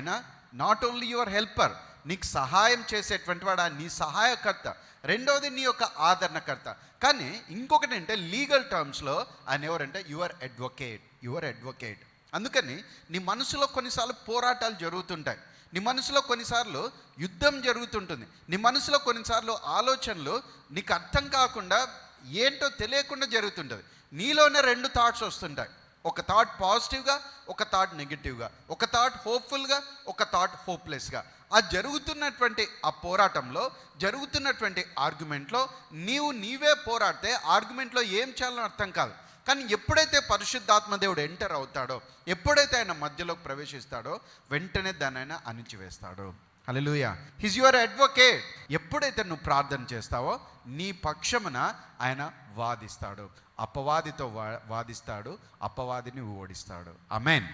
ఆయన not only your helper, నీకు సహాయం చేసేటువంటి వాడు, నీ సహాయకర్త. రెండవది నీ యొక్క ఆదరణకర్త. కానీ ఇంకొకటి అంటే లీగల్ టర్మ్స్లో ఆయన ఎవరంటే యువర్ అడ్వకేట్. అందుకని నీ మనసులో కొన్నిసార్లు పోరాటాలు జరుగుతుంటాయి, నీ మనసులో కొన్నిసార్లు యుద్ధం జరుగుతుంటుంది, నీ మనసులో కొన్నిసార్లు ఆలోచనలు నీకు అర్థం కాకుండా ఏంటో తెలియకుండా జరుగుతుంటుంది. నీలోనే 2 థాట్స్ వస్తుంటాయి, ఒక థాట్ పాజిటివ్గా, ఒక థాట్ నెగిటివ్గా, ఒక థాట్ హోప్ఫుల్గా, ఒక థాట్ హోప్లెస్గా. ఆ జరుగుతున్నటువంటి ఆ పోరాటంలో, జరుగుతున్నటువంటి ఆర్గ్యుమెంట్లో నీవే పోరాడితే ఆర్గ్యుమెంట్లో ఏం చేయాలని అర్థం కాదు. కానీ ఎప్పుడైతే పరిశుద్ధాత్మ దేవుడు ఎంటర్ అవుతాడో, ఎప్పుడైతే ఆయన మధ్యలోకి ప్రవేశిస్తాడో, వెంటనే దాన్ని ఆయన అణిచివేస్తాడు. హల్లెలూయా. He's your advocate. ఎప్పుడైతే నువ్వు ప్రార్థన చేస్తావో నీ పక్షమున ఆయన వాదిస్తాడు, అపవాదితో వాదిస్తాడు, అపవాదిని ఓడిస్తాడు. ఆమేన్.